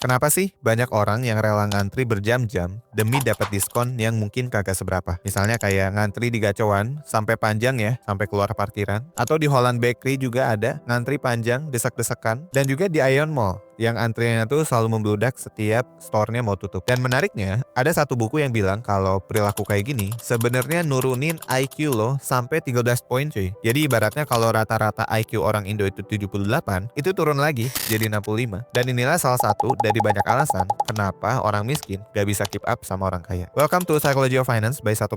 Kenapa sih banyak orang yang rela ngantri berjam-jam demi dapat diskon yang mungkin kagak seberapa? Misalnya kayak ngantri di Gacoan sampai panjang ya, sampai keluar parkiran. Atau di Holland Bakery juga ada ngantri panjang, desak-desakan. Dan juga di Ion Mall yang antriannya tuh selalu membludak setiap store-nya mau tutup. Dan menariknya, ada satu buku yang bilang kalau perilaku kayak gini sebenarnya nurunin IQ lo sampai 13 poin cuy. Jadi ibaratnya kalau rata-rata IQ orang Indo itu 78, itu turun lagi jadi 65. Dan inilah salah satu dari banyak alasan kenapa orang miskin gak bisa keep up sama orang kaya. Welcome to Psychology of Finance by 1%.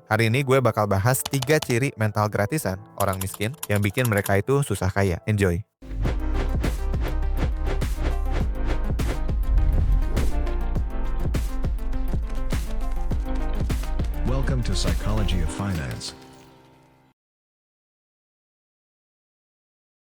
Hari ini gue bakal bahas 3 ciri mental gratisan orang miskin yang bikin mereka itu susah kaya. Enjoy! Welcome to Psychology of Finance.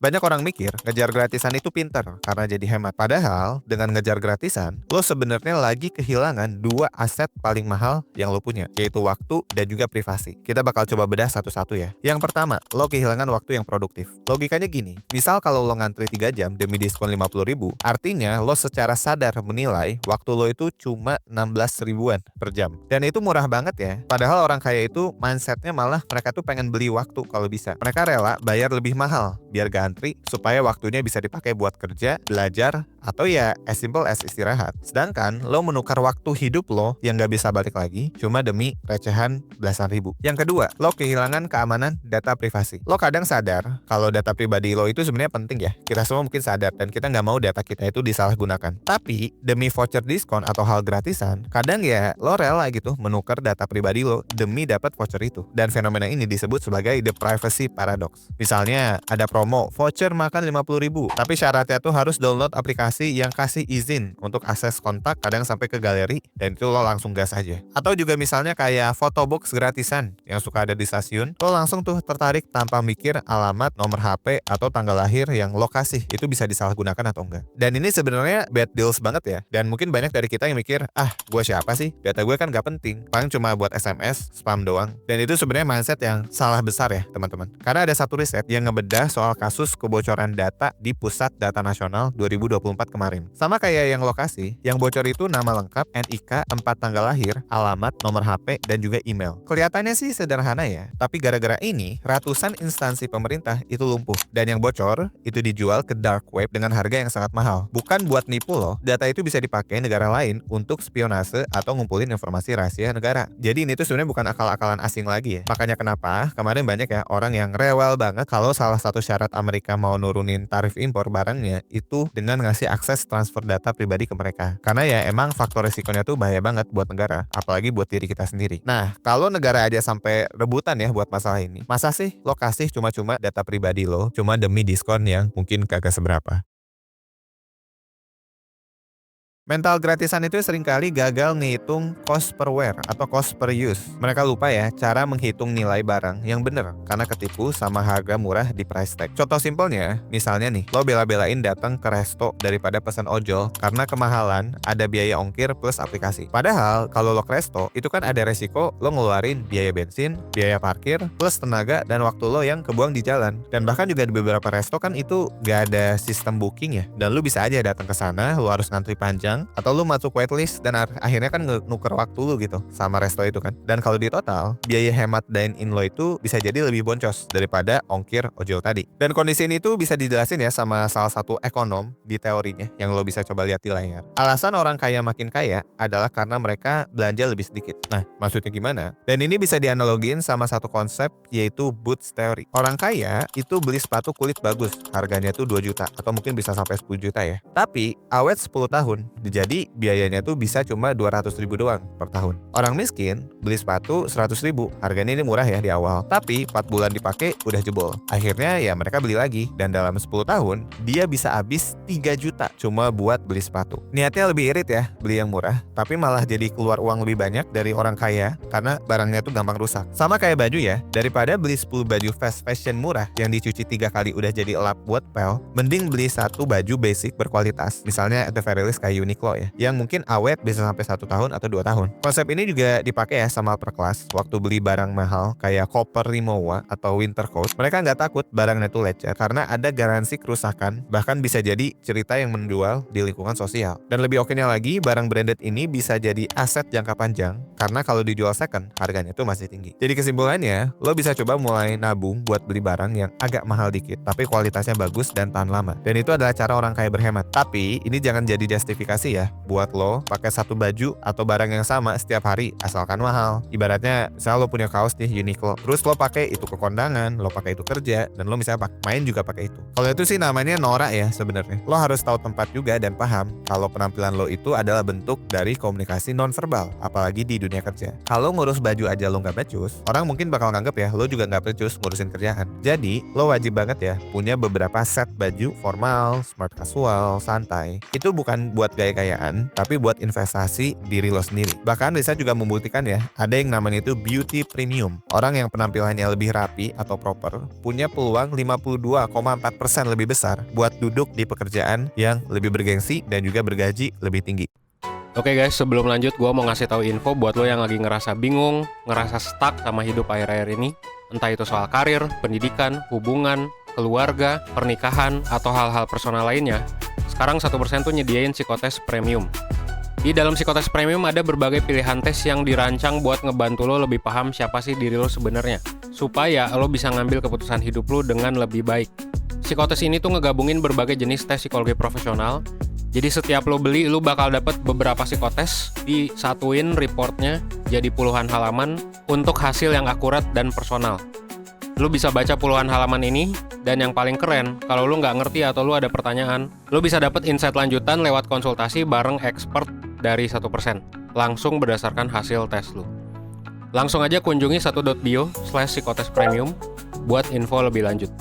Banyak orang mikir ngejar gratisan itu pinter karena jadi hemat. Padahal dengan ngejar gratisan, lo sebenarnya lagi kehilangan dua aset paling mahal yang lo punya, yaitu waktu dan juga privasi. Kita bakal coba bedah satu-satu ya. Yang pertama, lo kehilangan waktu yang produktif. Logikanya gini, misal kalau lo ngantri 3 jam demi diskon 50.000, artinya lo secara sadar menilai waktu lo itu cuma 16 ribuan per jam. Dan itu murah banget ya. Padahal orang kaya itu mindsetnya malah mereka tuh pengen beli waktu kalau bisa. Mereka rela bayar lebih mahal biar gak antri supaya waktunya bisa dipakai buat kerja, belajar, atau ya as simple as istirahat. Sedangkan lo menukar waktu hidup lo yang gak bisa balik lagi cuma demi recehan belasan ribu. Yang kedua, lo kehilangan keamanan data privasi. Lo kadang sadar kalau data pribadi lo itu sebenarnya penting ya. Kita semua mungkin sadar dan kita nggak mau data kita itu disalahgunakan. Tapi demi voucher diskon atau hal gratisan, kadang ya lo rela gitu menukar data pribadi lo demi dapat voucher itu. Dan fenomena ini disebut sebagai the privacy paradox. Misalnya ada promo voucher makan 50.000, tapi syaratnya tuh harus download aplikasi yang kasih izin untuk akses kontak, kadang sampai ke galeri, dan itu lo langsung gas aja. Atau juga misalnya kayak photobox gratisan yang suka ada di stasiun, lo langsung tuh tertarik tanpa mikir alamat, nomor HP, atau tanggal lahir yang lo kasih itu bisa disalahgunakan atau enggak. Dan ini sebenarnya bad deals banget ya. Dan mungkin banyak dari kita yang mikir, gue siapa sih? Data gue kan gak penting, paling cuma buat SMS, spam doang. Dan itu sebenarnya mindset yang salah besar ya teman-teman. Karena ada satu riset yang ngebedah soal kasus kebocoran data di Pusat Data Nasional 2024 kemarin. Sama kayak yang lokasi, yang bocor itu nama lengkap, NIK, 4 tanggal lahir, alamat, nomor HP, dan juga email. Kelihatannya sih sederhana ya, tapi gara-gara ini, ratusan instansi pemerintah itu lumpuh. Dan yang bocor, itu dijual ke dark web dengan harga yang sangat mahal. Bukan buat nipu loh, data itu bisa dipakai negara lain untuk spionase atau ngumpulin informasi rahasia negara. Jadi ini tuh sebenarnya bukan akal-akalan asing lagi ya. Makanya kenapa kemarin banyak ya orang yang rewel banget kalau salah satu syarat Amerika mau nurunin tarif impor barangnya itu dengan ngasih akses transfer data pribadi ke mereka. Karena ya emang faktor resikonya tuh bahaya banget buat negara, apalagi buat diri kita sendiri. Nah, kalau negara aja sampai rebutan ya buat masalah ini, masa sih lo kasih cuma-cuma data pribadi lo cuma demi diskon yang mungkin kagak seberapa? Mental gratisan itu seringkali gagal ngitung cost per wear atau cost per use. Mereka lupa ya cara menghitung nilai barang yang bener karena ketipu sama harga murah di price tag. Contoh simpelnya, misalnya nih, lo bela-belain datang ke resto daripada pesan ojol karena kemahalan ada biaya ongkir plus aplikasi. Padahal kalau lo ke resto, itu kan ada resiko lo ngeluarin biaya bensin, biaya parkir, plus tenaga dan waktu lo yang kebuang di jalan. Dan bahkan juga di beberapa resto kan itu gak ada sistem booking ya. Dan lo bisa aja datang ke sana, lo harus ngantri panjang, atau lu masuk waitlist dan akhirnya kan nuker waktu lu gitu sama resto itu kan. Dan kalau di total, biaya hemat dine-in lo itu bisa jadi lebih boncos daripada ongkir ojol tadi. Dan kondisi ini tuh bisa dijelasin ya sama salah satu ekonom di teorinya yang lo bisa coba lihat di layar. Alasan orang kaya makin kaya adalah karena mereka belanja lebih sedikit. Nah, maksudnya gimana? Dan ini bisa dianalogiin sama satu konsep yaitu Boots Theory. Orang kaya itu beli sepatu kulit bagus, harganya tuh 2 juta atau mungkin bisa sampai 10 juta ya. Tapi awet 10 tahun. Jadi biayanya tuh bisa cuma 200.000 doang per tahun. Orang miskin beli sepatu 100.000, harganya ini murah ya di awal. Tapi 4 bulan dipakai udah jebol. Akhirnya ya mereka beli lagi dan dalam 10 tahun dia bisa habis 3 juta cuma buat beli sepatu. Niatnya lebih irit ya beli yang murah, tapi malah jadi keluar uang lebih banyak dari orang kaya karena barangnya tuh gampang rusak. Sama kayak baju ya, daripada beli 10 baju fast fashion murah yang dicuci 3 kali udah jadi elap buat pel, mending beli satu baju basic berkualitas. Misalnya at the very least kayak Uniqlo Uniqlo ya, yang mungkin awet bisa sampai 1 tahun atau 2 tahun. Konsep ini juga dipakai ya sama upper class waktu beli barang mahal kayak Copper Rimowa atau Winter Coat. Mereka nggak takut barangnya tuh lecet karena ada garansi kerusakan, bahkan bisa jadi cerita yang menjual di lingkungan sosial. Dan lebih oke-nya lagi, barang branded ini bisa jadi aset jangka panjang karena kalau dijual second, harganya tuh masih tinggi. Jadi kesimpulannya, lo bisa coba mulai nabung buat beli barang yang agak mahal dikit, tapi kualitasnya bagus dan tahan lama. Dan itu adalah cara orang kaya berhemat. Tapi ini jangan jadi justifikasi ya buat lo pakai satu baju atau barang yang sama setiap hari asalkan mahal. Ibaratnya misalnya lo punya kaos nih Uniqlo, terus lo pakai itu ke kondangan, lo pakai itu kerja, dan lo misalnya main juga pakai itu. Kalau itu sih namanya norak ya sebenarnya. Lo harus tahu tempat juga dan paham kalau penampilan lo itu adalah bentuk dari komunikasi nonverbal, apalagi di dunia kerja. Kalau ngurus baju aja lo nggak becus, orang mungkin bakal nganggep ya lo juga nggak becus ngurusin kerjaan. Jadi lo wajib banget ya punya beberapa set baju formal, smart casual, santai. Itu bukan buat gaya-gayaan, tapi buat investasi diri lo sendiri. Bahkan riset juga membuktikan ya, ada yang namanya itu beauty premium. Orang yang penampilannya lebih rapi atau proper punya peluang 52,4% lebih besar buat duduk di pekerjaan yang lebih bergengsi dan juga bergaji lebih tinggi. Oke guys, sebelum lanjut gue mau ngasih tahu info buat lo yang lagi ngerasa bingung, ngerasa stuck sama hidup akhir-akhir ini. Entah itu soal karir, pendidikan, hubungan, keluarga, pernikahan, atau hal-hal personal lainnya. Sekarang 1% tuh nyediain psikotes premium. Di dalam psikotes premium ada berbagai pilihan tes yang dirancang buat ngebantu lo lebih paham siapa sih diri lo sebenarnya, supaya lo bisa ngambil keputusan hidup lo dengan lebih baik. Psikotes ini tuh ngegabungin berbagai jenis tes psikologi profesional. Jadi setiap lo beli, lo bakal dapet beberapa psikotes, disatuin reportnya jadi puluhan halaman untuk hasil yang akurat dan personal. Lo bisa baca puluhan halaman ini, dan yang paling keren, kalau lo nggak ngerti atau lo ada pertanyaan, lo bisa dapet insight lanjutan lewat konsultasi bareng expert dari 1%, langsung berdasarkan hasil tes lo. Langsung aja kunjungi 1.bio/psikotes premium buat info lebih lanjut.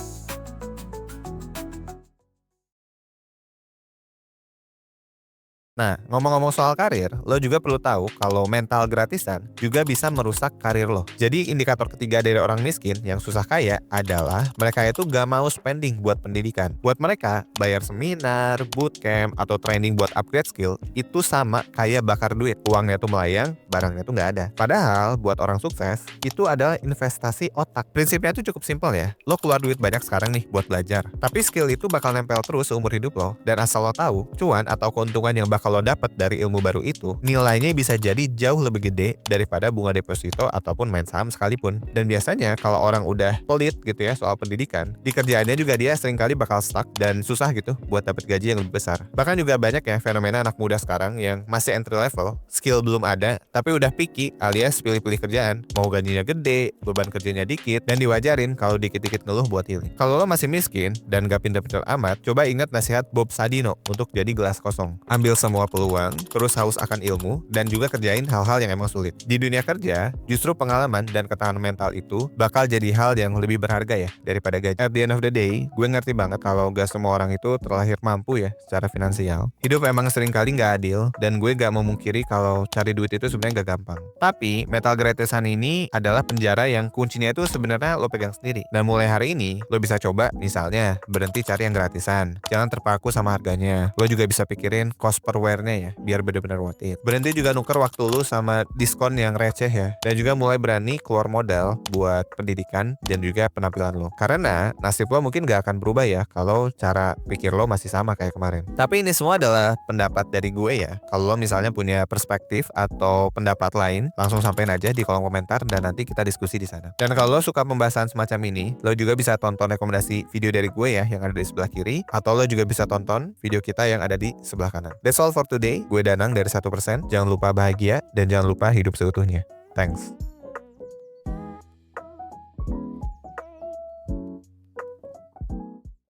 Nah, ngomong-ngomong soal karir, lo juga perlu tahu kalau mental gratisan juga bisa merusak karir lo. Jadi indikator ketiga dari orang miskin yang susah kaya adalah mereka itu gak mau spending buat pendidikan. Buat mereka, bayar seminar, bootcamp, atau training buat upgrade skill itu sama kayak bakar duit. Uangnya tuh melayang, barangnya tuh gak ada. Padahal buat orang sukses, itu adalah investasi otak. Prinsipnya tuh cukup simpel ya. Lo keluar duit banyak sekarang nih buat belajar. Tapi skill itu bakal nempel terus seumur hidup lo. Dan asal lo tahu, cuan atau keuntungan yang bakal lo dapat dari ilmu baru itu, nilainya bisa jadi jauh lebih gede daripada bunga deposito ataupun main saham sekalipun. Dan biasanya kalau orang udah pelit gitu ya soal pendidikan, di kerjaannya juga dia seringkali bakal stuck dan susah gitu buat dapat gaji yang lebih besar. Bahkan juga banyak ya fenomena anak muda sekarang yang masih entry level, skill belum ada, tapi udah picky alias pilih-pilih kerjaan, mau gajinya gede, beban kerjanya dikit, dan diwajarin kalau dikit-dikit ngeluh buat healing. Kalau lo masih miskin dan gak pinter-pinter amat, coba ingat nasihat Bob Sadino untuk jadi gelas kosong. Ambil semua peluang, terus haus akan ilmu, dan juga kerjain hal-hal yang emang sulit. Di dunia kerja, justru pengalaman dan ketahanan mental itu bakal jadi hal yang lebih berharga ya daripada gaji. At the end of the day, gue ngerti banget kalau gak semua orang itu terlahir mampu ya secara finansial. Hidup emang seringkali gak adil, dan gue gak memungkiri kalau cari duit itu sebenarnya gak gampang. Tapi mental gratisan ini adalah penjara yang kuncinya itu sebenarnya lo pegang sendiri. Dan mulai hari ini, lo bisa coba misalnya berhenti cari yang gratisan. Jangan terpaku sama harganya. Lo juga bisa pikirin cost per wear-nya ya, biar bener-bener worth it. Berhenti juga nuker waktu lu sama diskon yang receh ya. Dan juga mulai berani keluar modal buat pendidikan dan juga penampilan lo. Karena nasib lo mungkin gak akan berubah ya kalau cara pikir lo masih sama kayak kemarin. Tapi ini semua adalah pendapat dari gue ya. Kalau lo misalnya punya perspektif atau pendapat lain, langsung sampein aja di kolom komentar dan nanti kita diskusi di sana. Dan kalau lo suka pembahasan semacam ini, lo juga bisa tonton rekomendasi video dari gue ya yang ada di sebelah kiri, atau lo juga bisa tonton video kita yang ada di sebelah kanan. That's all for today. Gue Danang dari 1%. Jangan lupa bahagia dan jangan lupa hidup seutuhnya. Thanks.